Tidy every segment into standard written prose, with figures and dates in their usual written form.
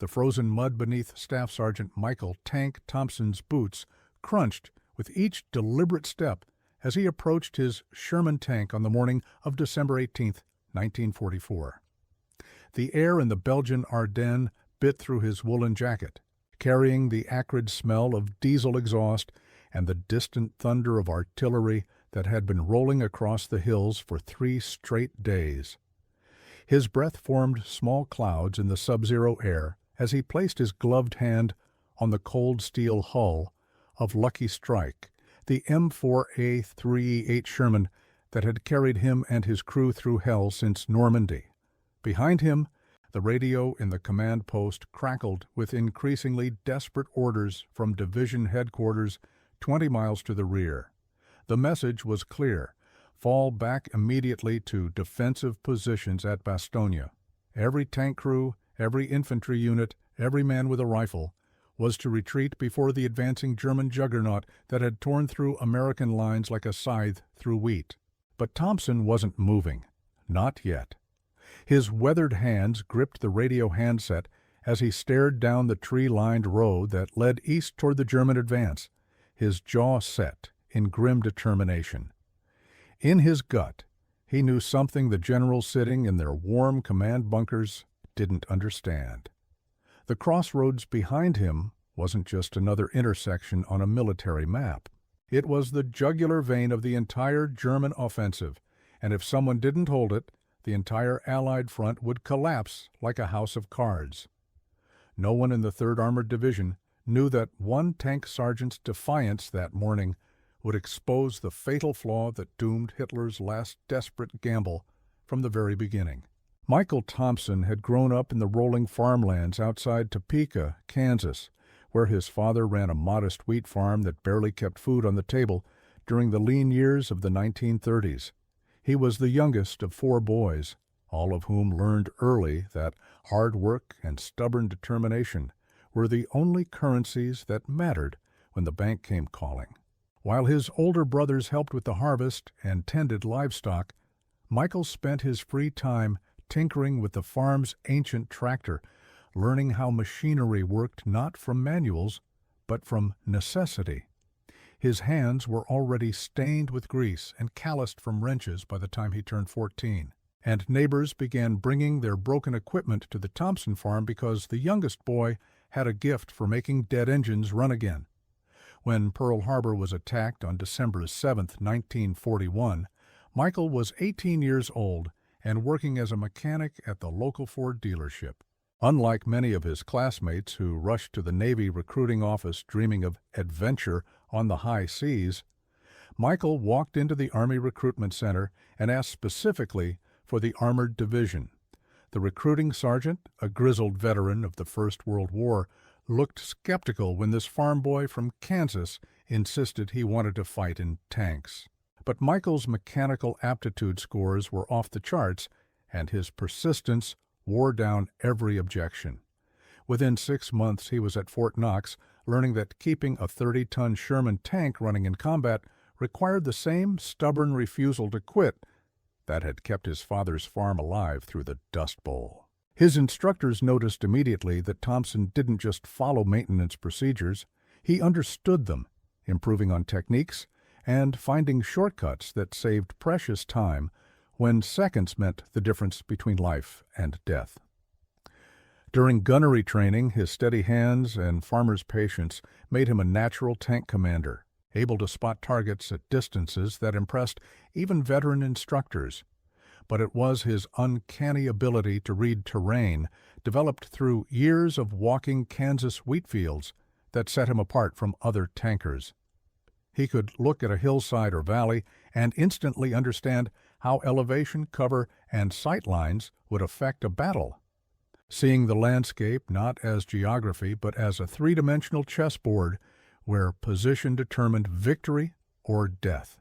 The frozen mud beneath Staff Sergeant Michael "Tank" Thompson's boots crunched with each deliberate step as he approached his Sherman tank on the morning of December 18, 1944. The air in the Belgian Ardennes bit through his woolen jacket, carrying the acrid smell of diesel exhaust and the distant thunder of artillery that had been rolling across the hills for 3 straight days. His breath formed small clouds in the sub-zero air as he placed his gloved hand on the cold steel hull of Lucky Strike, the M4A3E8 Sherman that had carried him and his crew through hell since Normandy. Behind him, the radio in the command post crackled with increasingly desperate orders from division headquarters 20 miles to the rear. The message was clear: fall back immediately to defensive positions at Bastogne. Every tank crew, every infantry unit, every man with a rifle was to retreat before the advancing German juggernaut that had torn through American lines like a scythe through wheat. But Thompson wasn't moving. Not yet. His weathered hands gripped the radio handset as he stared down the tree-lined road that led east toward the German advance, his jaw set in grim determination. In his gut, he knew something the generals sitting in their warm command bunkers didn't understand. The crossroads behind him wasn't just another intersection on a military map. It was the jugular vein of the entire German offensive, and if someone didn't hold it, the entire Allied front would collapse like a house of cards. No one in the 3rd Armored Division knew that one tank sergeant's defiance that morning would expose the fatal flaw that doomed Hitler's last desperate gamble from the very beginning. Michael Thompson had grown up in the rolling farmlands outside Topeka, Kansas, where his father ran a modest wheat farm that barely kept food on the table during the lean years of the 1930s. He was the youngest of 4 boys, all of whom learned early that hard work and stubborn determination were the only currencies that mattered when the bank came calling. While his older brothers helped with the harvest and tended livestock, Michael spent his free time tinkering with the farm's ancient tractor, learning how machinery worked not from manuals, but from necessity. His hands were already stained with grease and calloused from wrenches by the time he turned 14, and neighbors began bringing their broken equipment to the Thompson farm because the youngest boy had a gift for making dead engines run again. When Pearl Harbor was attacked on December 7, 1941, Michael was 18 years old and working as a mechanic at the local Ford dealership. Unlike many of his classmates who rushed to the Navy recruiting office dreaming of adventure on the high seas, Michael walked into the Army Recruitment Center and asked specifically for the Armored Division. The recruiting sergeant, a grizzled veteran of the First World War, looked skeptical when this farm boy from Kansas insisted he wanted to fight in tanks. But Michael's mechanical aptitude scores were off the charts, and his persistence wore down every objection. Within 6 months he was at Fort Knox, learning that keeping a 30-ton Sherman tank running in combat required the same stubborn refusal to quit that had kept his father's farm alive through the Dust Bowl. His instructors noticed immediately that Thompson didn't just follow maintenance procedures, he understood them, improving on techniques and finding shortcuts that saved precious time when seconds meant the difference between life and death. During gunnery training, his steady hands and farmer's patience made him a natural tank commander, able to spot targets at distances that impressed even veteran instructors. But it was his uncanny ability to read terrain, developed through years of walking Kansas wheat fields, that set him apart from other tankers. He could look at a hillside or valley and instantly understand how elevation, cover, and sight lines would affect a battle. Seeing the landscape not as geography but as a 3-dimensional chessboard where position determined victory or death.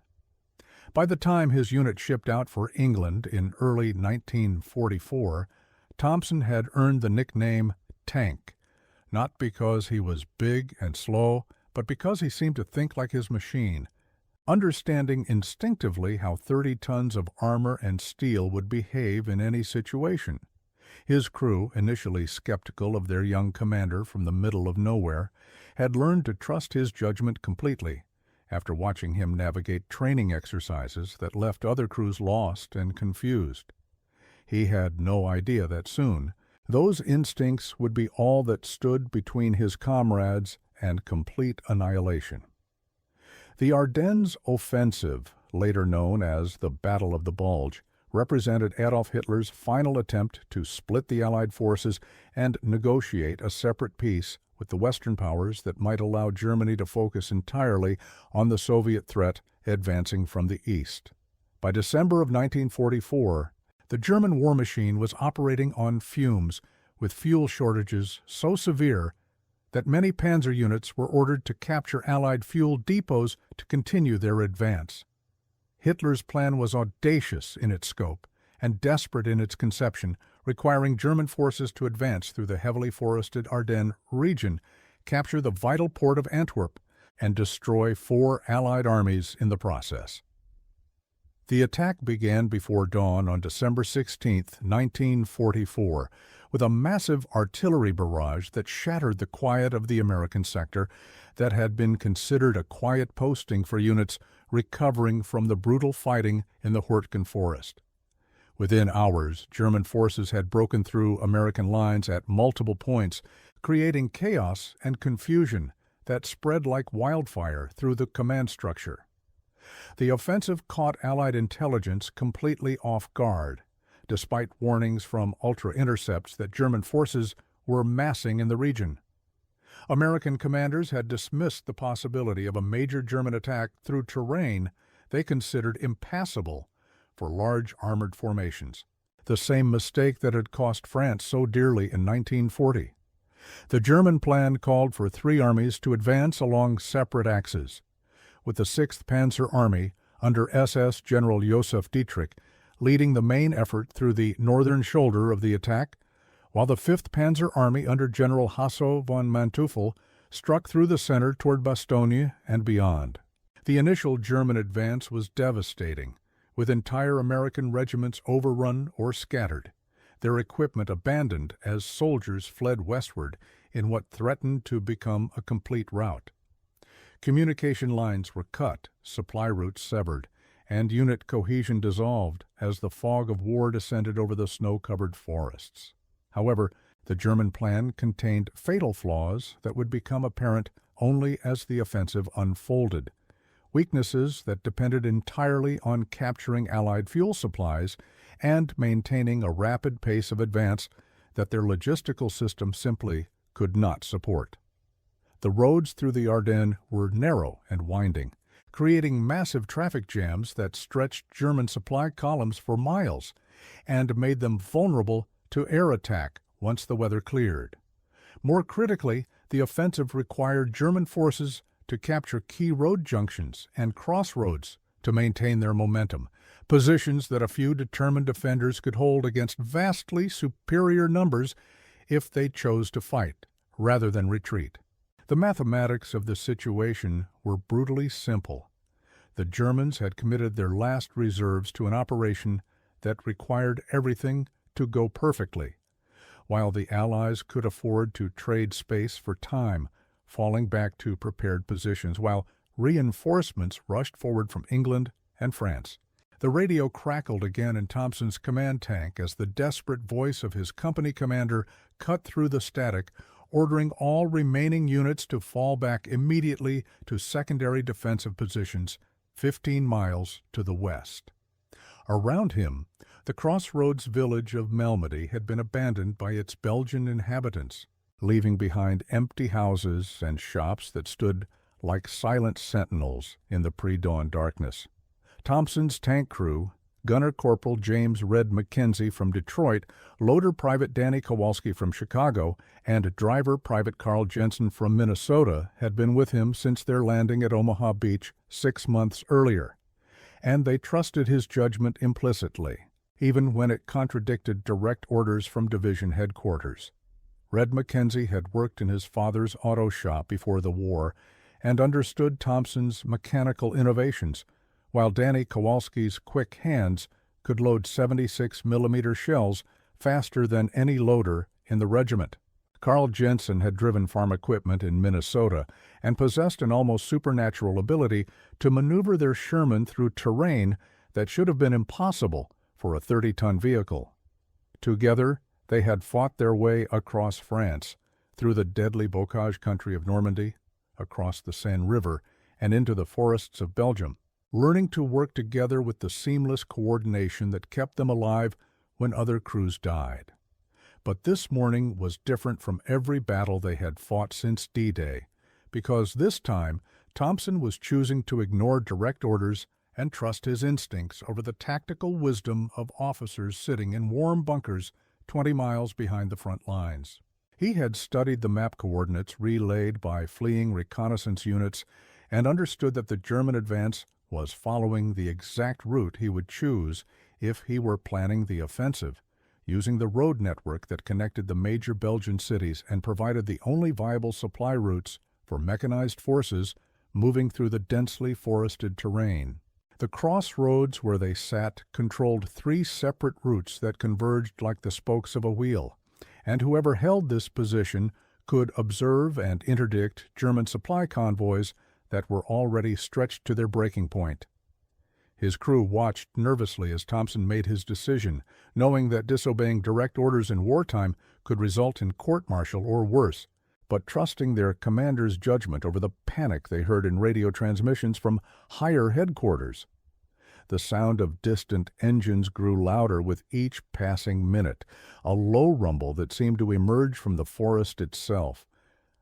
By the time his unit shipped out for England in early 1944, Thompson had earned the nickname Tank, not because he was big and slow, but because he seemed to think like his machine, understanding instinctively how 30 tons of armor and steel would behave in any situation. His crew, initially skeptical of their young commander from the middle of nowhere, had learned to trust his judgment completely after watching him navigate training exercises that left other crews lost and confused. He had no idea that soon those instincts would be all that stood between his comrades and complete annihilation. The Ardennes offensive, later known as the Battle of the Bulge, represented Adolf Hitler's final attempt to split the Allied forces and negotiate a separate peace with the Western powers that might allow Germany to focus entirely on the Soviet threat advancing from the east. By December of 1944, the German war machine was operating on fumes, with fuel shortages so severe that many panzer units were ordered to capture Allied fuel depots to continue their advance. Hitler's plan was audacious in its scope and desperate in its conception, requiring German forces to advance through the heavily forested Ardennes region, capture the vital port of Antwerp, and destroy 4 Allied armies in the process. The attack began before dawn on December 16, 1944, with a massive artillery barrage that shattered the quiet of the American sector that had been considered a quiet posting for units recovering from the brutal fighting in the Hurtgen forest. Within hours, German forces had broken through American lines at multiple points, creating chaos and confusion that spread like wildfire through the command structure. The offensive caught Allied intelligence completely off guard, despite warnings from ultra-intercepts that German forces were massing in the region. American commanders had dismissed the possibility of a major German attack through terrain they considered impassable for large armored formations, the same mistake that had cost France so dearly in 1940. The German plan called for 3 armies to advance along separate axes, with the 6th Panzer Army under SS General Josef Dietrich leading the main effort through the northern shoulder of the attack, while the 5th Panzer Army under General Hasso von Manteuffel struck through the center toward Bastogne and beyond. The initial German advance was devastating, with entire American regiments overrun or scattered, their equipment abandoned as soldiers fled westward in what threatened to become a complete rout. Communication lines were cut, supply routes severed, and unit cohesion dissolved as the fog of war descended over the snow-covered forests. However, the German plan contained fatal flaws that would become apparent only as the offensive unfolded, weaknesses that depended entirely on capturing Allied fuel supplies and maintaining a rapid pace of advance that their logistical system simply could not support. The roads through the Ardennes were narrow and winding, creating massive traffic jams that stretched German supply columns for miles and made them vulnerable to air attack once the weather cleared. More critically, the offensive required German forces to capture key road junctions and crossroads to maintain their momentum, positions that a few determined defenders could hold against vastly superior numbers if they chose to fight rather than retreat. The mathematics of the situation were brutally simple. The Germans had committed their last reserves to an operation that required everything to go perfectly, while the Allies could afford to trade space for time, falling back to prepared positions, while reinforcements rushed forward from England and France. The radio crackled again in Thompson's command tank as the desperate voice of his company commander cut through the static, ordering all remaining units to fall back immediately to secondary defensive positions 15 miles to the west. Around him, the crossroads village of Malmedy had been abandoned by its Belgian inhabitants, leaving behind empty houses and shops that stood like silent sentinels in the pre-dawn darkness. Thompson's tank crew, Gunner Corporal James Red McKenzie from Detroit, Loader Private Danny Kowalski from Chicago, and Driver Private Carl Jensen from Minnesota had been with him since their landing at Omaha Beach 6 months earlier, and they trusted his judgment implicitly, even when it contradicted direct orders from division headquarters. Red McKenzie had worked in his father's auto shop before the war and understood Thompson's mechanical innovations, while Danny Kowalski's quick hands could load 76 mm shells faster than any loader in the regiment. Carl Jensen had driven farm equipment in Minnesota and possessed an almost supernatural ability to maneuver their Sherman through terrain that should have been impossible for a 30-ton vehicle. Together, they had fought their way across France, through the deadly bocage country of Normandy, across the Seine River, and into the forests of Belgium, learning to work together with the seamless coordination that kept them alive when other crews died. But this morning was different from every battle they had fought since D-Day, because this time Thompson was choosing to ignore direct orders and trust his instincts over the tactical wisdom of officers sitting in warm bunkers 20 miles behind the front lines. He had studied the map coordinates relayed by fleeing reconnaissance units and understood that the German advance was following the exact route he would choose if he were planning the offensive, using the road network that connected the major Belgian cities and provided the only viable supply routes for mechanized forces moving through the densely forested terrain. The crossroads where they sat controlled 3 separate routes that converged like the spokes of a wheel, and whoever held this position could observe and interdict German supply convoys that were already stretched to their breaking point. His crew watched nervously as Thompson made his decision, knowing that disobeying direct orders in wartime could result in court-martial or worse, but trusting their commander's judgment over the panic they heard in radio transmissions from higher headquarters. The sound of distant engines grew louder with each passing minute, a low rumble that seemed to emerge from the forest itself,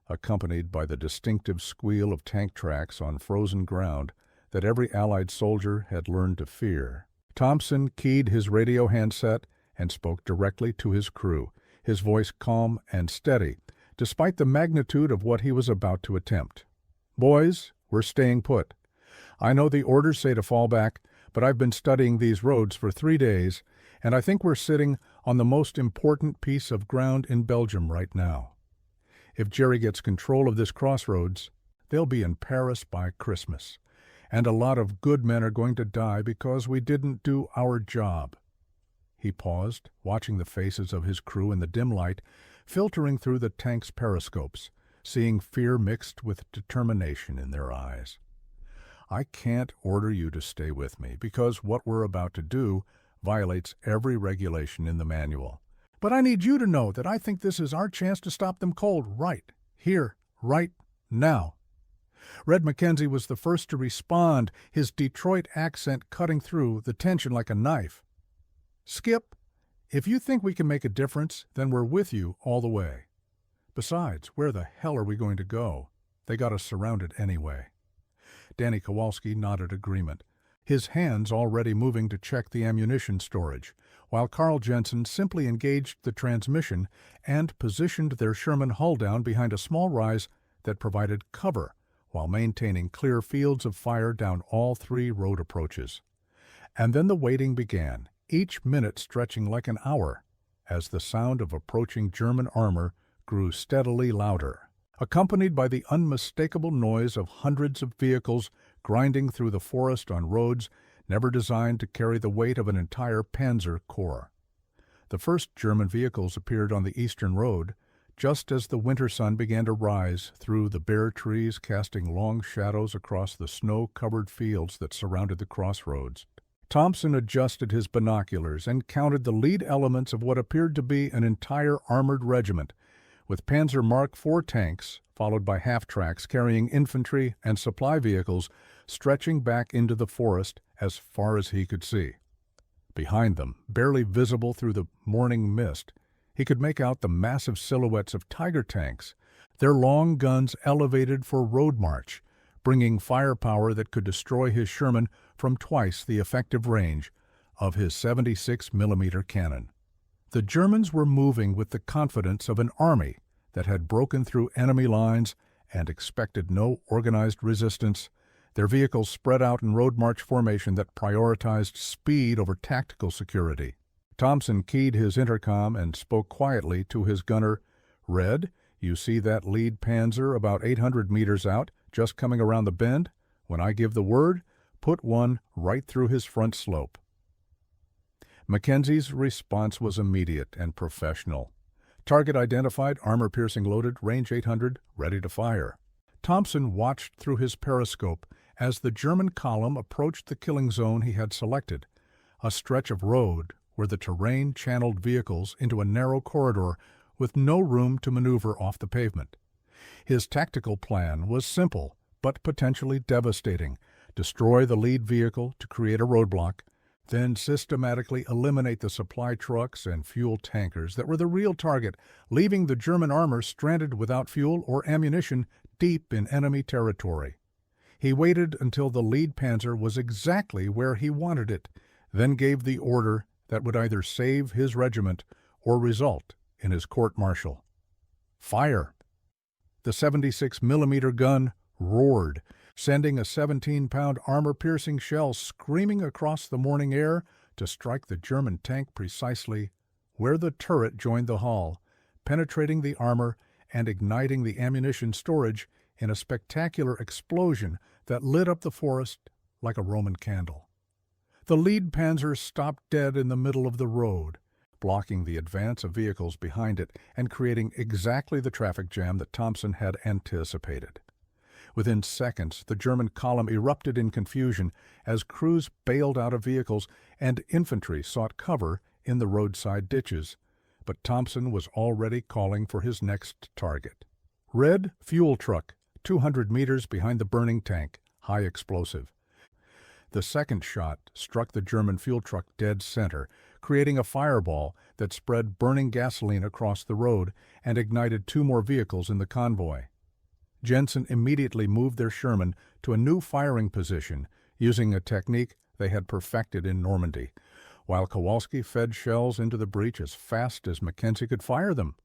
accompanied by the distinctive squeal of tank tracks on frozen ground that every Allied soldier had learned to fear. Thompson keyed his radio handset and spoke directly to his crew, his voice calm and steady, despite the magnitude of what he was about to attempt. "Boys, we're staying put. I know the orders say to fall back, but I've been studying these roads for 3 days, and I think we're sitting on the most important piece of ground in Belgium right now. If Jerry gets control of this crossroads, they'll be in Paris by Christmas, and a lot of good men are going to die because we didn't do our job." He paused, watching the faces of his crew in the dim light, filtering through the tank's periscopes, seeing fear mixed with determination in their eyes. "I can't order you to stay with me, because what we're about to do violates every regulation in the manual. But I need you to know that I think this is our chance to stop them cold right here, right now." Red McKenzie was the first to respond, his Detroit accent cutting through the tension like a knife. "Skip, if you think we can make a difference, then we're with you all the way. Besides, where the hell are we going to go? They got us surrounded anyway." Danny Kowalski nodded agreement, his hands already moving to check the ammunition storage, while Carl Jensen simply engaged the transmission and positioned their Sherman hull down behind a small rise that provided cover while maintaining clear fields of fire down all 3 road approaches. And then the waiting began, each minute stretching like an hour, as the sound of approaching German armor grew steadily louder, accompanied by the unmistakable noise of hundreds of vehicles grinding through the forest on roads never designed to carry the weight of an entire Panzer Corps. The first German vehicles appeared on the eastern road, just as the winter sun began to rise through the bare trees, casting long shadows across the snow-covered fields that surrounded the crossroads. Thompson adjusted his binoculars and counted the lead elements of what appeared to be an entire armored regiment, with Panzer Mark IV tanks, followed by half-tracks carrying infantry and supply vehicles, stretching back into the forest as far as he could see. Behind them, barely visible through the morning mist, he could make out the massive silhouettes of Tiger tanks, their long guns elevated for road march, bringing firepower that could destroy his Sherman from twice the effective range of his 76mm cannon. The Germans were moving with the confidence of an army that had broken through enemy lines and expected no organized resistance, their vehicles spread out in road march formation that prioritized speed over tactical security. Thompson keyed his intercom and spoke quietly to his gunner. "Red, you see that lead Panzer about 800 meters out, just coming around the bend? When I give the word, put one right through his front slope." Mackenzie's response was immediate and professional. Target identified, armor-piercing loaded, range 800, ready to fire. Thompson watched through his periscope as the German column approached the killing zone he had selected, a stretch of road where the terrain channeled vehicles into a narrow corridor with no room to maneuver off the pavement. His tactical plan was simple, but potentially devastating: destroy the lead vehicle to create a roadblock, then systematically eliminate the supply trucks and fuel tankers that were the real target, leaving the German armor stranded without fuel or ammunition deep in enemy territory. He waited until the lead panzer was exactly where he wanted it, then gave the order that would either save his regiment or result in his court-martial. Fire! The 76mm gun roared, sending a 17-pound armor-piercing shell screaming across the morning air to strike the German tank precisely where the turret joined the hull, penetrating the armor and igniting the ammunition storage in a spectacular explosion that lit up the forest like a Roman candle. The lead panzer stopped dead in the middle of the road, blocking the advance of vehicles behind it and creating exactly the traffic jam that Thompson had anticipated. Within seconds, the German column erupted in confusion as crews bailed out of vehicles and infantry sought cover in the roadside ditches, but Thompson was already calling for his next target. Red fuel truck, 200 meters behind the burning tank, high explosive. The second shot struck the German fuel truck dead center, creating a fireball that spread burning gasoline across the road and ignited two more vehicles in the convoy. Jensen immediately moved their Sherman to a new firing position, using a technique they had perfected in Normandy, while Kowalski fed shells into the breach as fast as Mackenzie could fire them.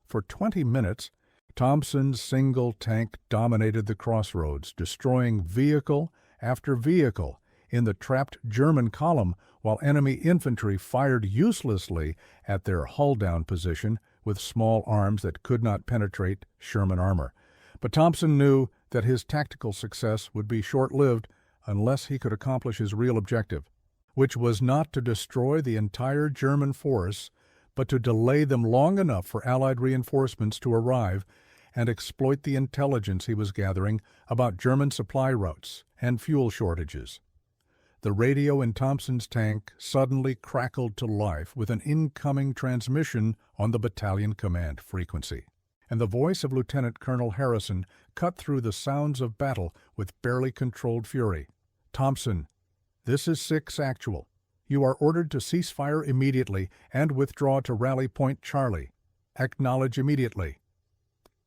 For 20 minutes, Thompson's single tank dominated the crossroads, destroying vehicle after vehicle in the trapped German column, while enemy infantry fired uselessly at their hull-down position with small arms that could not penetrate Sherman armor. But Thompson knew that his tactical success would be short-lived unless he could accomplish his real objective, which was not to destroy the entire German force, but to delay them long enough for Allied reinforcements to arrive and exploit the intelligence he was gathering about German supply routes and fuel shortages. The radio in Thompson's tank suddenly crackled to life with an incoming transmission on the battalion command frequency, and the voice of Lieutenant Colonel Harrison cut through the sounds of battle with barely controlled fury. "Thompson, this is 6 Actual. You are ordered to cease fire immediately and withdraw to Rally Point Charlie. Acknowledge immediately."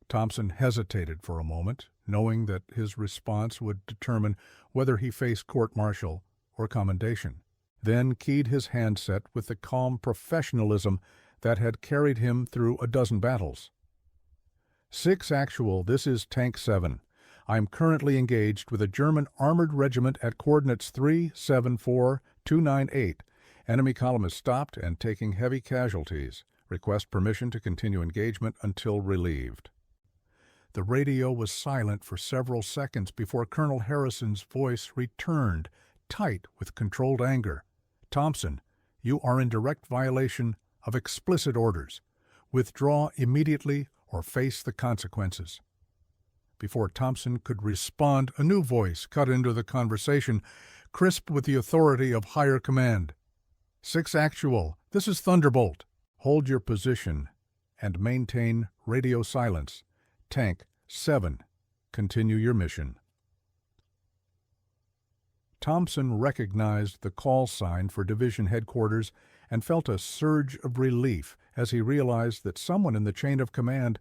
Thompson hesitated for a moment, knowing that his response would determine whether he faced court-martial or commendation, then keyed his handset with the calm professionalism that had carried him through a dozen battles. 6 Actual, this is Tank 7. I am currently engaged with a German armored regiment at coordinates 374298. Enemy column is stopped and taking heavy casualties. Request permission to continue engagement until relieved. The radio was silent for several seconds before Colonel Harrison's voice returned, tight with controlled anger. "Thompson, you are in direct violation of explicit orders. Withdraw immediately or face the consequences." Before Thompson could respond, a new voice cut into the conversation, crisp with the authority of higher command. 6 Actual, this is Thunderbolt. Hold your position and maintain radio silence. Tank 7, continue your mission. Thompson recognized the call sign for division headquarters and felt a surge of relief as he realized that someone in the chain of command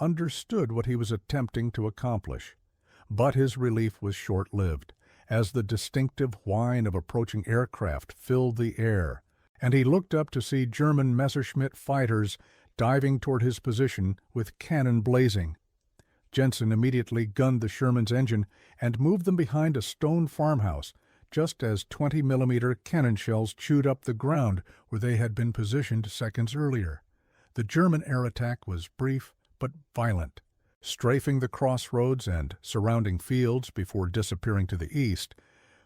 understood what he was attempting to accomplish. But his relief was short-lived, as the distinctive whine of approaching aircraft filled the air, and he looked up to see German Messerschmitt fighters diving toward his position with cannon blazing. Jensen immediately gunned the Sherman's engine and moved them behind a stone farmhouse, just as 20mm cannon shells chewed up the ground where they had been positioned seconds earlier. The German air attack was brief but violent, strafing the crossroads and surrounding fields before disappearing to the east,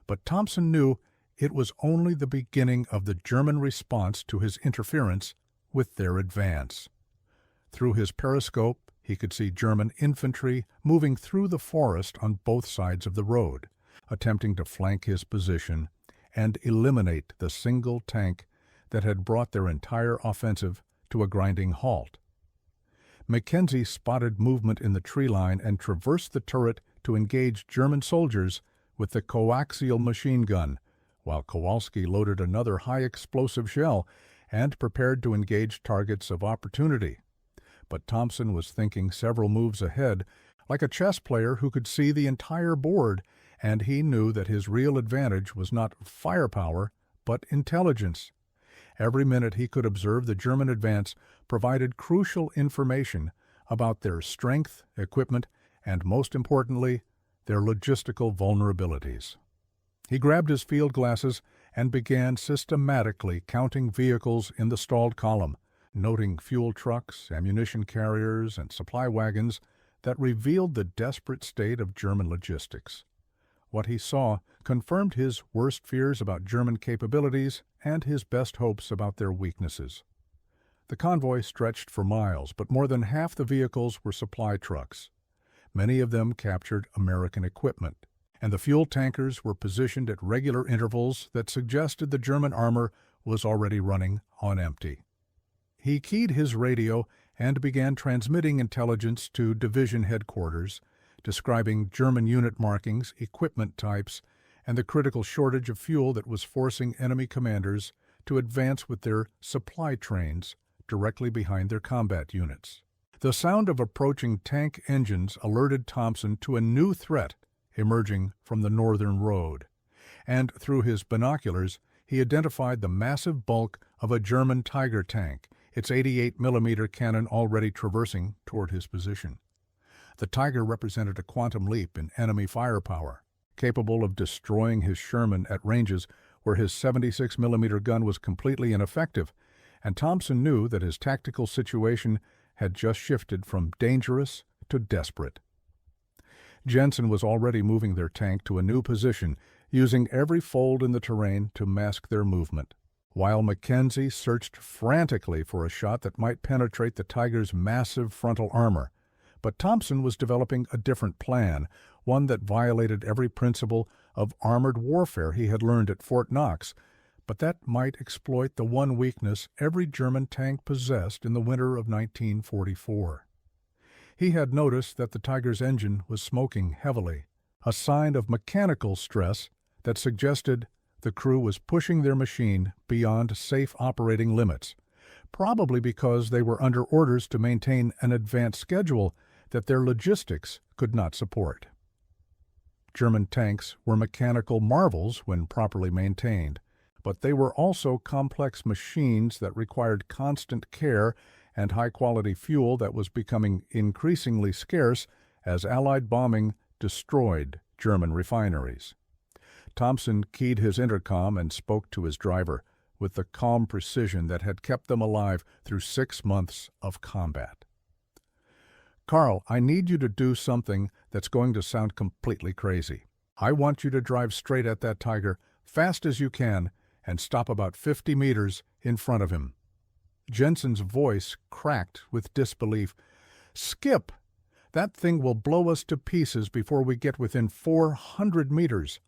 but Thompson knew it was only the beginning of the German response to his interference with their advance. Through his periscope, he could see German infantry moving through the forest on both sides of the road, attempting to flank his position and eliminate the single tank that had brought their entire offensive to a grinding halt. Mackenzie spotted movement in the tree line and traversed the turret to engage German soldiers with the coaxial machine gun, while Kowalski loaded another high-explosive shell and prepared to engage targets of opportunity. But Thompson was thinking several moves ahead, like a chess player who could see the entire board, and he knew that his real advantage was not firepower, but intelligence. Every minute he could observe the German advance provided crucial information about their strength, equipment, and most importantly, their logistical vulnerabilities. He grabbed his field glasses and began systematically counting vehicles in the stalled column, noting fuel trucks, ammunition carriers, and supply wagons that revealed the desperate state of German logistics. What he saw confirmed his worst fears about German capabilities and his best hopes about their weaknesses. The convoy stretched for miles, but more than half the vehicles were supply trucks. Many of them captured American equipment, and the fuel tankers were positioned at regular intervals that suggested the German armor was already running on empty. He keyed his radio and began transmitting intelligence to division headquarters, describing German unit markings, equipment types, and the critical shortage of fuel that was forcing enemy commanders to advance with their supply trains directly behind their combat units. The sound of approaching tank engines alerted Thompson to a new threat emerging from the northern road, and through his binoculars he identified the massive bulk of a German Tiger tank, its 88mm cannon already traversing toward his position. The Tiger represented a quantum leap in enemy firepower, capable of destroying his Sherman at ranges where his 76mm gun was completely ineffective, and Thompson knew that his tactical situation had just shifted from dangerous to desperate. Jensen was already moving their tank to a new position, using every fold in the terrain to mask their movement, while Mackenzie searched frantically for a shot that might penetrate the Tiger's massive frontal armor. But Thompson was developing a different plan, one that violated every principle of armored warfare he had learned at Fort Knox, but that might exploit the one weakness every German tank possessed in the winter of 1944. He had noticed that the Tiger's engine was smoking heavily, a sign of mechanical stress that suggested the crew was pushing their machine beyond safe operating limits, probably because they were under orders to maintain an advanced schedule that their logistics could not support. German tanks were mechanical marvels when properly maintained, but they were also complex machines that required constant care and high-quality fuel that was becoming increasingly scarce as Allied bombing destroyed German refineries. Thompson keyed his intercom and spoke to his driver with the calm precision that had kept them alive through 6 months of combat. "Carl, I need you to do something that's going to sound completely crazy. I want you to drive straight at that Tiger, fast as you can, and stop about 50 meters in front of him." Jensen's voice cracked with disbelief. "Skip! That thing will blow us to pieces before we get within 400 meters.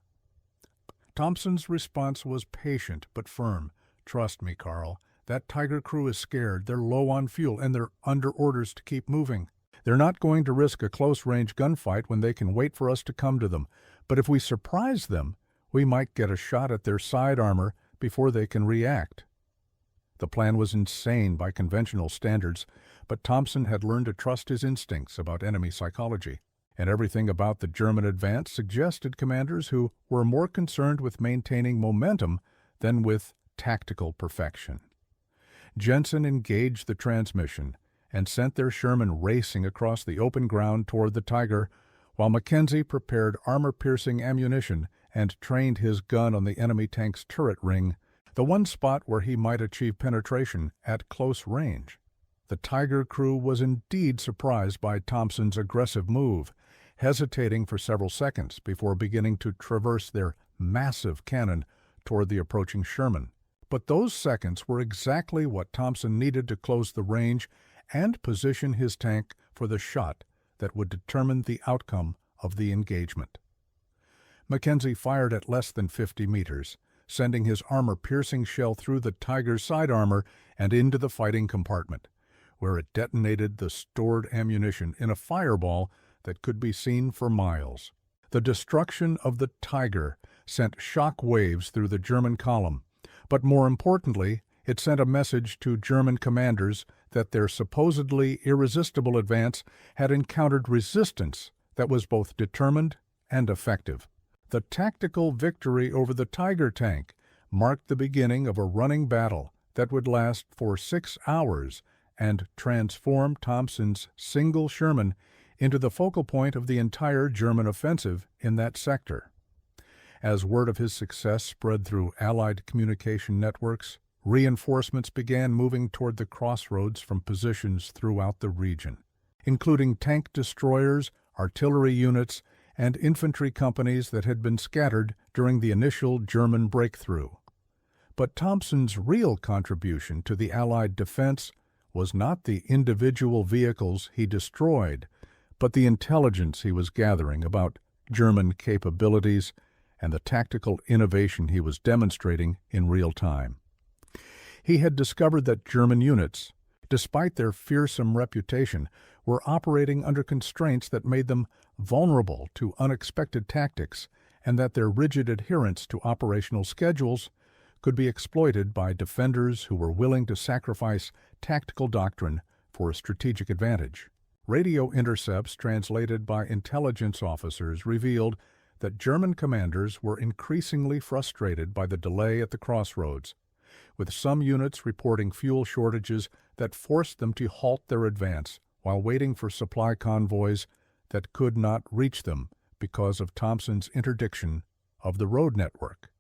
Thompson's response was patient but firm. "Trust me, Carl. That Tiger crew is scared. They're low on fuel, and they're under orders to keep moving. They're not going to risk a close-range gunfight when they can wait for us to come to them. But if we surprise them, we might get a shot at their side armor before they can react." The plan was insane by conventional standards, but Thompson had learned to trust his instincts about enemy psychology, and everything about the German advance suggested commanders who were more concerned with maintaining momentum than with tactical perfection. Jensen engaged the transmission and sent their Sherman racing across the open ground toward the Tiger, while Mackenzie prepared armor-piercing ammunition and trained his gun on the enemy tank's turret ring, the one spot where he might achieve penetration at close range. The Tiger crew was indeed surprised by Thompson's aggressive move, hesitating for several seconds before beginning to traverse their massive cannon toward the approaching Sherman. But those seconds were exactly what Thompson needed to close the range and position his tank for the shot that would determine the outcome of the engagement. Mackenzie fired at less than 50 meters, sending his armor-piercing shell through the Tiger's side armor and into the fighting compartment, where it detonated the stored ammunition in a fireball that could be seen for miles. The destruction of the Tiger sent shock waves through the German column, but more importantly, it sent a message to German commanders that their supposedly irresistible advance had encountered resistance that was both determined and effective. The tactical victory over the Tiger tank marked the beginning of a running battle that would last for 6 hours and transform Thompson's single Sherman into the focal point of the entire German offensive in that sector. As word of his success spread through Allied communication networks, reinforcements began moving toward the crossroads from positions throughout the region, including tank destroyers, artillery units, and infantry companies that had been scattered during the initial German breakthrough. But Thompson's real contribution to the Allied defense was not the individual vehicles he destroyed, but the intelligence he was gathering about German capabilities and the tactical innovation he was demonstrating in real time. He had discovered that German units, despite their fearsome reputation, were operating under constraints that made them vulnerable to unexpected tactics, and that their rigid adherence to operational schedules could be exploited by defenders who were willing to sacrifice tactical doctrine for a strategic advantage. Radio intercepts translated by intelligence officers revealed that German commanders were increasingly frustrated by the delay at the crossroads, with some units reporting fuel shortages that forced them to halt their advance while waiting for supply convoys that could not reach them because of Thompson's interdiction of the road network.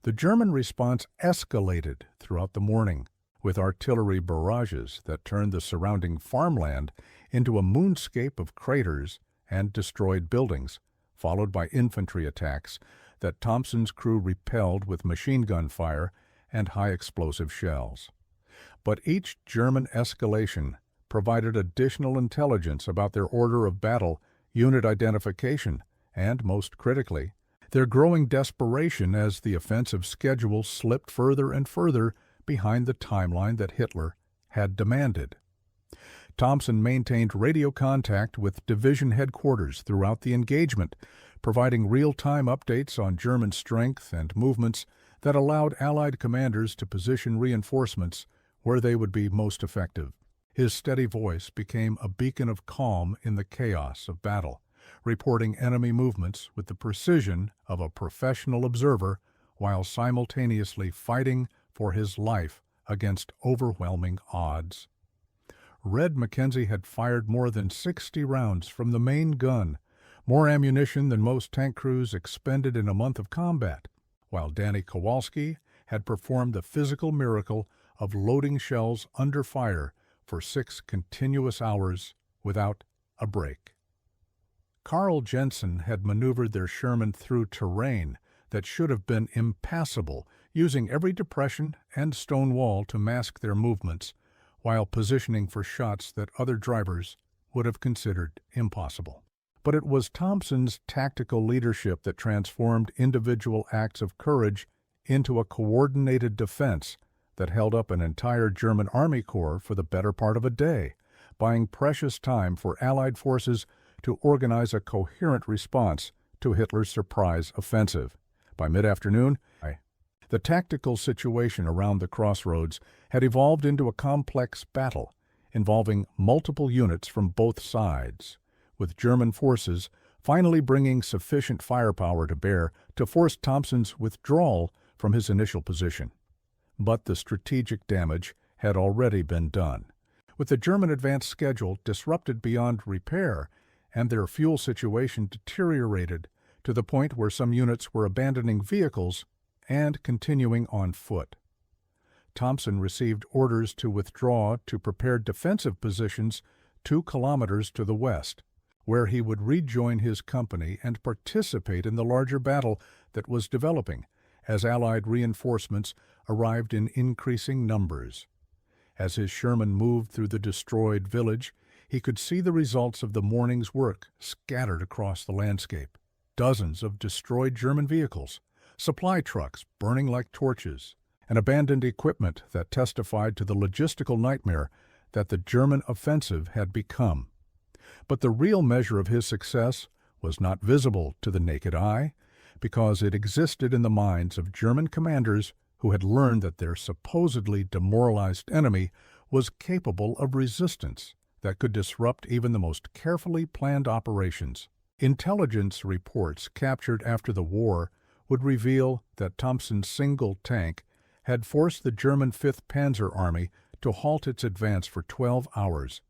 The German response escalated throughout the morning, with artillery barrages that turned the surrounding farmland into a moonscape of craters and destroyed buildings, followed by infantry attacks that Thompson's crew repelled with machine gun fire and high-explosive shells. But each German escalation provided additional intelligence about their order of battle, unit identification, and, most critically, their growing desperation as the offensive schedule slipped further and further behind the timeline that Hitler had demanded. Thompson maintained radio contact with division headquarters throughout the engagement, providing real-time updates on German strength and movements that allowed Allied commanders to position reinforcements where they would be most effective. His steady voice became a beacon of calm in the chaos of battle, reporting enemy movements with the precision of a professional observer while simultaneously fighting for his life against overwhelming odds. Red Mackenzie had fired more than 60 rounds from the main gun, more ammunition than most tank crews expended in a month of combat, while Danny Kowalski had performed the physical miracle of loading shells under fire for 6 continuous hours without a break. Carl Jensen had maneuvered their Sherman through terrain that should have been impassable, using every depression and stone wall to mask their movements, while positioning for shots that other drivers would have considered impossible. But it was Thompson's tactical leadership that transformed individual acts of courage into a coordinated defense that held up an entire German Army Corps for the better part of a day, buying precious time for Allied forces to organize a coherent response to Hitler's surprise offensive. By mid-afternoon, the tactical situation around the crossroads had evolved into a complex battle involving multiple units from both sides, with German forces finally bringing sufficient firepower to bear to force Thompson's withdrawal from his initial position. But the strategic damage had already been done, with the German advance schedule disrupted beyond repair and their fuel situation deteriorated to the point where some units were abandoning vehicles and continuing on foot. Thompson received orders to withdraw to prepared defensive positions 2 kilometers to the west, where he would rejoin his company and participate in the larger battle that was developing, as Allied reinforcements arrived in increasing numbers. As his Sherman moved through the destroyed village, he could see the results of the morning's work scattered across the landscape. Dozens of destroyed German vehicles, supply trucks burning like torches, and abandoned equipment that testified to the logistical nightmare that the German offensive had become. But the real measure of his success was not visible to the naked eye, because it existed in the minds of German commanders who had learned that their supposedly demoralized enemy was capable of resistance that could disrupt even the most carefully planned operations. Intelligence reports captured after the war would reveal that Thompson's single tank had forced the German 5th Panzer Army to halt its advance for 12 hours,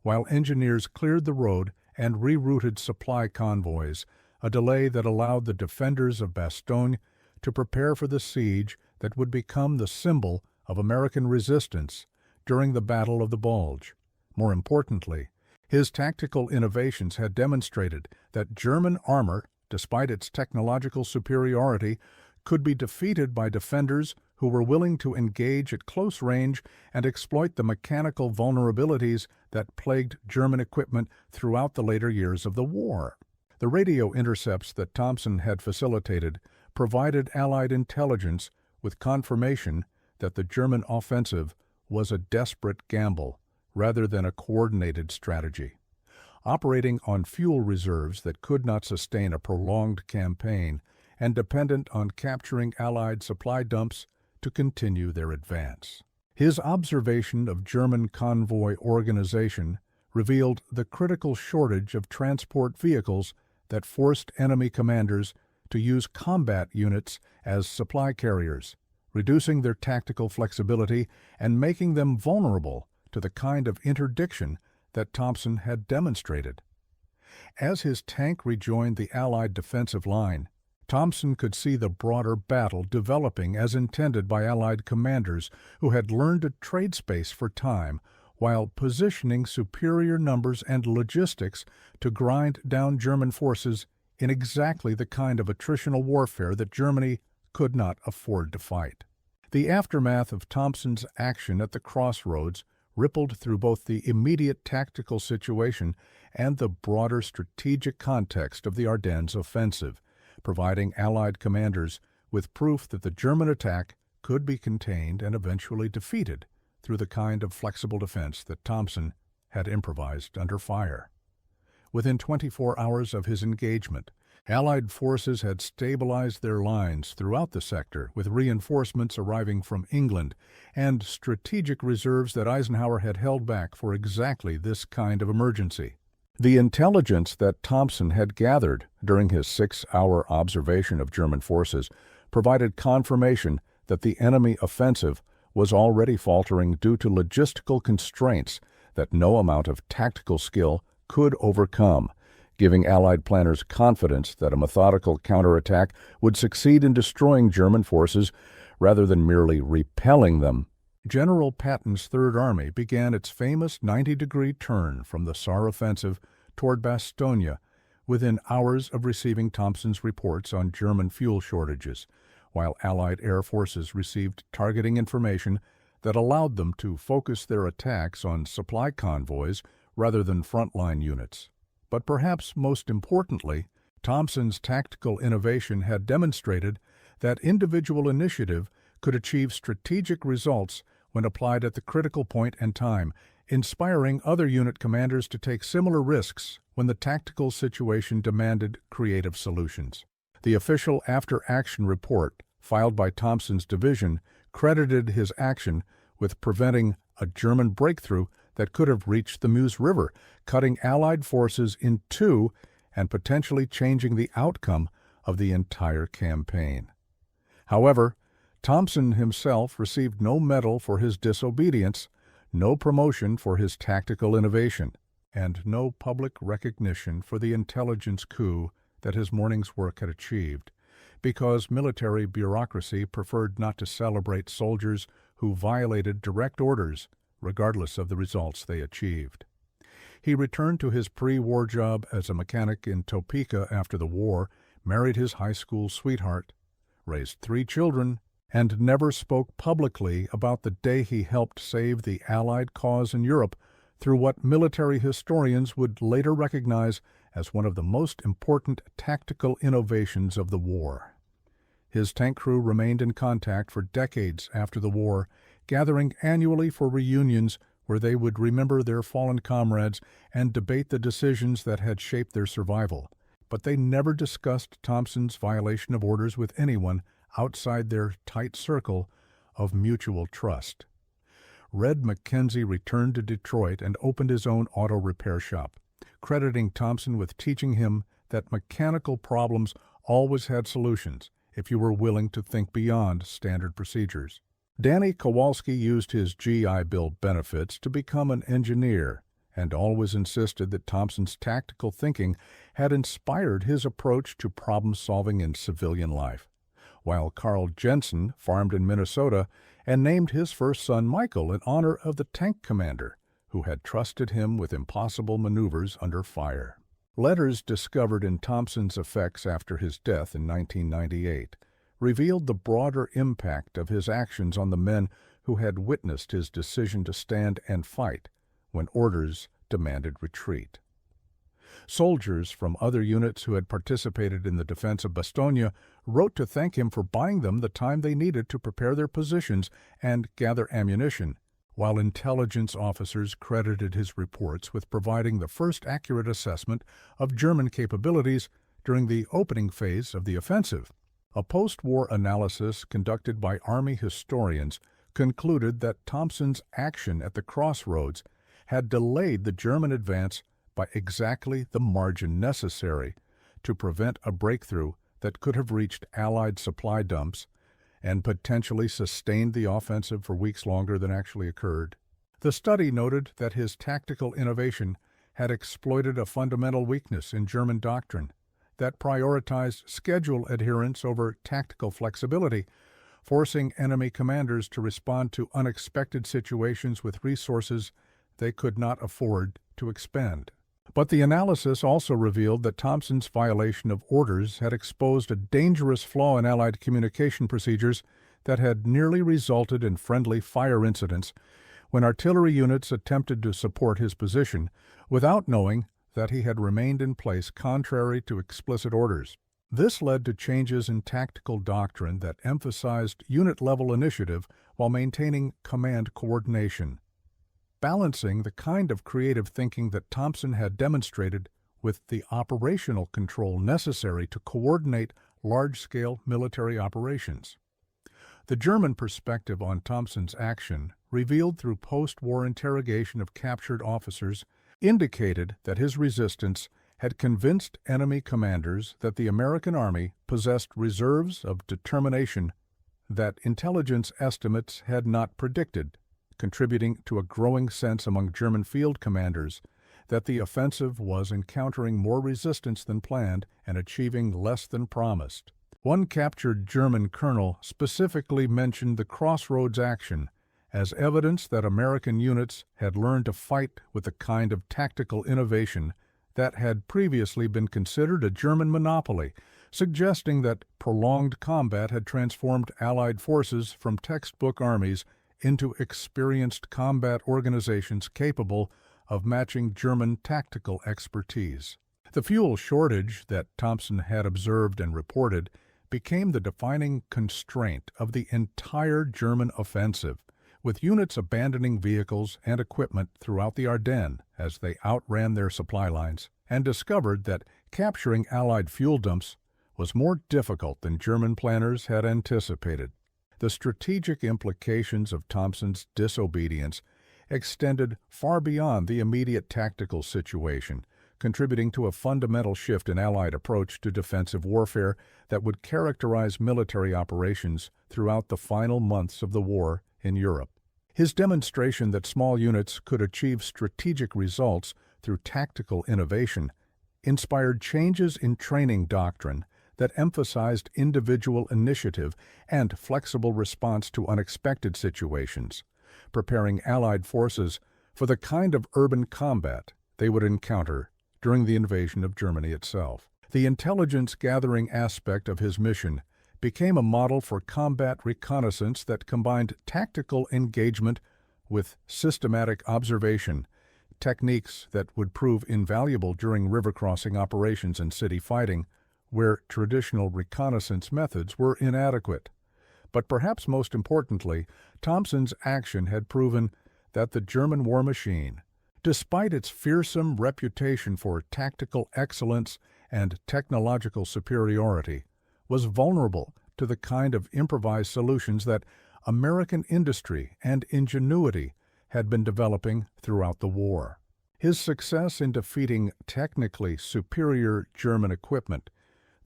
while engineers cleared the road and rerouted supply convoys, a delay that allowed the defenders of Bastogne to prepare for the siege that would become the symbol of American resistance during the Battle of the Bulge. More importantly, his tactical innovations had demonstrated that German armor, despite its technological superiority, could be defeated by defenders who were willing to engage at close range and exploit the mechanical vulnerabilities that plagued German equipment throughout the later years of the war. The radio intercepts that Thompson had facilitated provided Allied intelligence with confirmation that the German offensive was a desperate gamble rather than a coordinated strategy. Operating on fuel reserves that could not sustain a prolonged campaign and dependent on capturing Allied supply dumps to continue their advance. His observation of German convoy organization revealed the critical shortage of transport vehicles that forced enemy commanders to use combat units as supply carriers, reducing their tactical flexibility and making them vulnerable to the kind of interdiction that Thompson had demonstrated. As his tank rejoined the Allied defensive line, Thompson could see the broader battle developing as intended by Allied commanders who had learned to trade space for time while positioning superior numbers and logistics to grind down German forces in exactly the kind of attritional warfare that Germany could not afford to fight. The aftermath of Thompson's action at the crossroads rippled through both the immediate tactical situation and the broader strategic context of the Ardennes offensive, providing Allied commanders with proof that the German attack could be contained and eventually defeated through the kind of flexible defense that Thompson had improvised under fire. Within 24 hours of his engagement, Allied forces had stabilized their lines throughout the sector, with reinforcements arriving from England and strategic reserves that Eisenhower had held back for exactly this kind of emergency. The intelligence that Thompson had gathered during his 6-hour observation of German forces provided confirmation that the enemy offensive was already faltering due to logistical constraints that no amount of tactical skill could overcome, giving Allied planners confidence that a methodical counterattack would succeed in destroying German forces rather than merely repelling them. General Patton's Third Army began its famous 90-degree turn from the Saar offensive toward Bastogne within hours of receiving Thompson's reports on German fuel shortages, while Allied air forces received targeting information that allowed them to focus their attacks on supply convoys rather than frontline units. But perhaps most importantly, Thompson's tactical innovation had demonstrated that individual initiative could achieve strategic results when applied at the critical point and time, inspiring other unit commanders to take similar risks when the tactical situation demanded creative solutions. The official after-action report filed by Thompson's division credited his action with preventing a German breakthrough that could have reached the Meuse River, cutting Allied forces in two and potentially changing the outcome of the entire campaign. However, Thompson himself received no medal for his disobedience, no promotion for his tactical innovation, and no public recognition for the intelligence coup that his morning's work had achieved, because military bureaucracy preferred not to celebrate soldiers who violated direct orders, regardless of the results they achieved. He returned to his pre-war job as a mechanic in Topeka after the war, married his high school sweetheart, raised 3 children, and never spoke publicly about the day he helped save the Allied cause in Europe through what military historians would later recognize as one of the most important tactical innovations of the war. His tank crew remained in contact for decades after the war, gathering annually for reunions where they would remember their fallen comrades and debate the decisions that had shaped their survival. But they never discussed Thompson's violation of orders with anyone outside their tight circle of mutual trust. Red Mackenzie returned to Detroit and opened his own auto repair shop, crediting Thompson with teaching him that mechanical problems always had solutions if you were willing to think beyond standard procedures. Danny Kowalski used his GI Bill benefits to become an engineer and always insisted that Thompson's tactical thinking had inspired his approach to problem-solving in civilian life, while Carl Jensen farmed in Minnesota and named his first son Michael in honor of the tank commander who had trusted him with impossible maneuvers under fire. Letters discovered in Thompson's effects after his death in 1998 revealed the broader impact of his actions on the men who had witnessed his decision to stand and fight when orders demanded retreat. Soldiers from other units who had participated in the defense of Bastogne wrote to thank him for buying them the time they needed to prepare their positions and gather ammunition, while intelligence officers credited his reports with providing the first accurate assessment of German capabilities during the opening phase of the offensive. A post-war analysis conducted by Army historians concluded that Thompson's action at the crossroads had delayed the German advance by exactly the margin necessary to prevent a breakthrough that could have reached Allied supply dumps and potentially sustained the offensive for weeks longer than actually occurred. The study noted that his tactical innovation had exploited a fundamental weakness in German doctrine that prioritized schedule adherence over tactical flexibility, forcing enemy commanders to respond to unexpected situations with resources they could not afford to expend. But the analysis also revealed that Thompson's violation of orders had exposed a dangerous flaw in Allied communication procedures that had nearly resulted in friendly fire incidents when artillery units attempted to support his position without knowing that he had remained in place contrary to explicit orders. This led to changes in tactical doctrine that emphasized unit-level initiative while maintaining command coordination, balancing the kind of creative thinking that Thompson had demonstrated with the operational control necessary to coordinate large-scale military operations. The German perspective on Thompson's action, revealed through post-war interrogation of captured officers, indicated that his resistance had convinced enemy commanders that the American Army possessed reserves of determination that intelligence estimates had not predicted, contributing to a growing sense among German field commanders that the offensive was encountering more resistance than planned and achieving less than promised. One captured German colonel specifically mentioned the crossroads action as evidence that American units had learned to fight with the kind of tactical innovation that had previously been considered a German monopoly, suggesting that prolonged combat had transformed Allied forces from textbook armies into experienced combat organizations capable of matching German tactical expertise. The fuel shortage that Thompson had observed and reported became the defining constraint of the entire German offensive, with units abandoning vehicles and equipment throughout the Ardennes as they outran their supply lines, and discovered that capturing Allied fuel dumps was more difficult than German planners had anticipated. The strategic implications of Thompson's disobedience extended far beyond the immediate tactical situation, contributing to a fundamental shift in Allied approach to defensive warfare that would characterize military operations throughout the final months of the war in Europe. His demonstration that small units could achieve strategic results through tactical innovation inspired changes in training doctrine that emphasized individual initiative and flexible response to unexpected situations, preparing Allied forces for the kind of urban combat they would encounter during the invasion of Germany itself. The intelligence-gathering aspect of his mission became a model for combat reconnaissance that combined tactical engagement with systematic observation, techniques that would prove invaluable during river crossing operations and city fighting, where traditional reconnaissance methods were inadequate. But perhaps most importantly, Thompson's action had proven that the German war machine, despite its fearsome reputation for tactical excellence and technological superiority, was vulnerable to the kind of improvised solutions that American industry and ingenuity had been developing throughout the war. His success in defeating technically superior German equipment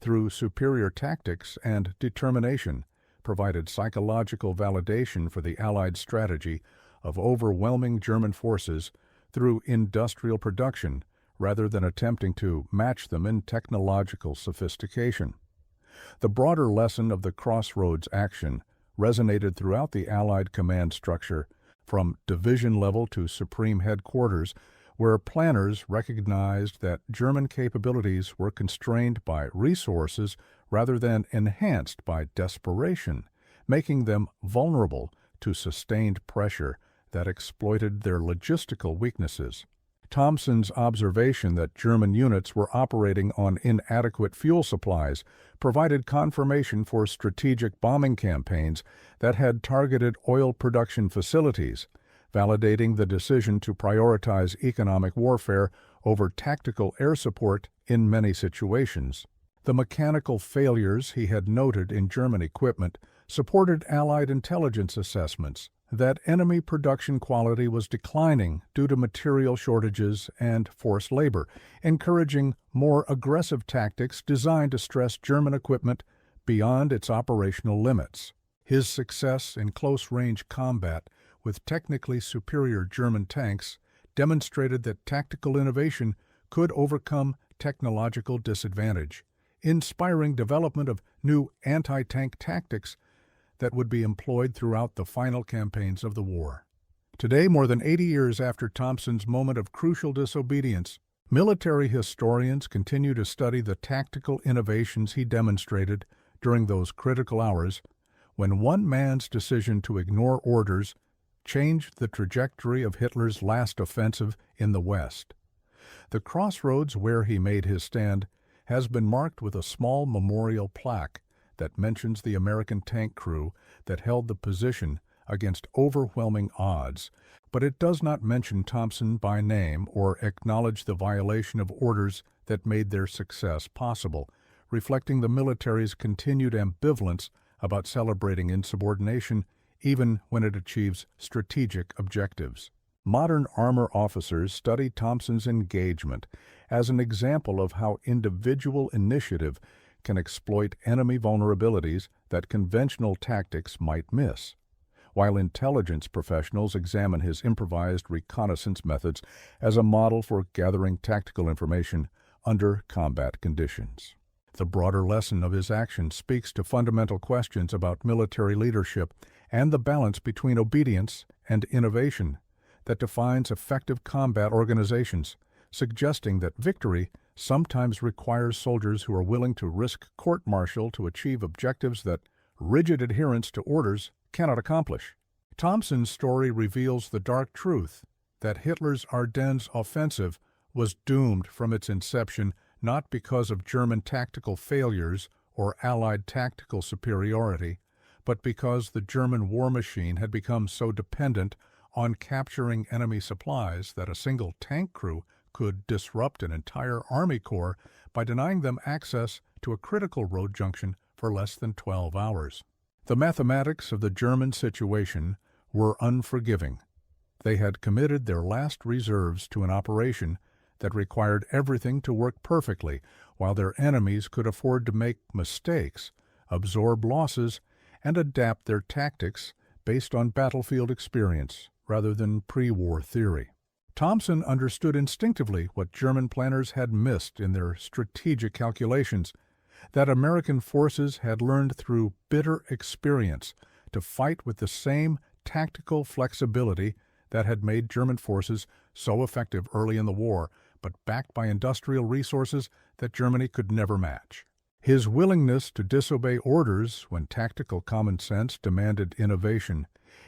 through superior tactics and determination provided psychological validation for the Allied strategy of overwhelming German forces through industrial production rather than attempting to match them in technological sophistication. The broader lesson of the Crossroads action resonated throughout the Allied command structure, from division level to supreme headquarters, where planners recognized that German capabilities were constrained by resources rather than enhanced by desperation, making them vulnerable to sustained pressure that exploited their logistical weaknesses. Thompson's observation that German units were operating on inadequate fuel supplies provided confirmation for strategic bombing campaigns that had targeted oil production facilities, validating the decision to prioritize economic warfare over tactical air support in many situations. The mechanical failures he had noted in German equipment supported Allied intelligence assessments that enemy production quality was declining due to material shortages and forced labor, encouraging more aggressive tactics designed to stress German equipment beyond its operational limits. His success in close-range combat with technically superior German tanks demonstrated that tactical innovation could overcome technological disadvantage, inspiring development of new anti-tank tactics that would be employed throughout the final campaigns of the war. Today, more than 80 years after Thompson's moment of crucial disobedience, military historians continue to study the tactical innovations he demonstrated during those critical hours when one man's decision to ignore orders changed the trajectory of Hitler's last offensive in the West. The crossroads where he made his stand has been marked with a small memorial plaque that mentions the American tank crew that held the position against overwhelming odds, but it does not mention Thompson by name or acknowledge the violation of orders that made their success possible, reflecting the military's continued ambivalence about celebrating insubordination even when it achieves strategic objectives. Modern armor officers study Thompson's engagement as an example of how individual initiative can exploit enemy vulnerabilities that conventional tactics might miss, while intelligence professionals examine his improvised reconnaissance methods as a model for gathering tactical information under combat conditions. The broader lesson of his action speaks to fundamental questions about military leadership and the balance between obedience and innovation that defines effective combat organizations, suggesting that victory sometimes requires soldiers who are willing to risk court-martial to achieve objectives that rigid adherence to orders cannot accomplish. Thompson's story reveals the dark truth that Hitler's Ardennes offensive was doomed from its inception not because of German tactical failures or Allied tactical superiority, but because the German war machine had become so dependent on capturing enemy supplies that a single tank crew could disrupt an entire Army Corps by denying them access to a critical road junction for less than 12 hours. The mathematics of the German situation were unforgiving. They had committed their last reserves to an operation that required everything to work perfectly, while their enemies could afford to make mistakes, absorb losses, and adapt their tactics based on battlefield experience rather than pre-war theory. Thompson understood instinctively what German planners had missed in their strategic calculations, that American forces had learned through bitter experience to fight with the same tactical flexibility that had made German forces so effective early in the war, but backed by industrial resources that Germany could never match. His willingness to disobey orders when tactical common sense demanded innovation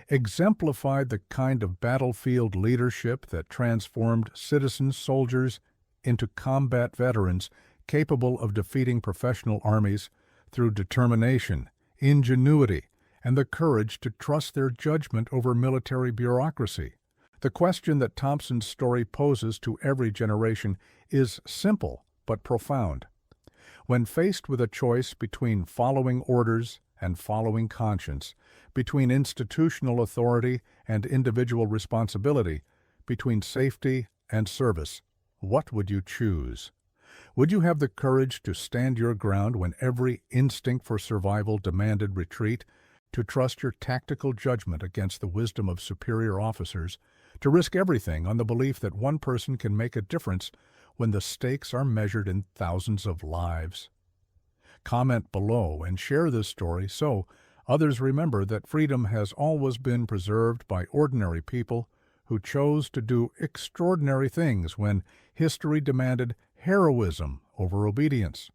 exemplified the kind of battlefield leadership that transformed citizen soldiers into combat veterans capable of defeating professional armies through determination, ingenuity, and the courage to trust their judgment over military bureaucracy. The question that Thompson's story poses to every generation is simple but profound. When faced with a choice between following orders and following conscience, between institutional authority and individual responsibility, between safety and service, what would you choose? Would you have the courage to stand your ground when every instinct for survival demanded retreat, to trust your tactical judgment against the wisdom of superior officers, to risk everything on the belief that one person can make a difference when the stakes are measured in thousands of lives? Comment below and share this story so others remember that freedom has always been preserved by ordinary people who chose to do extraordinary things when history demanded heroism over obedience.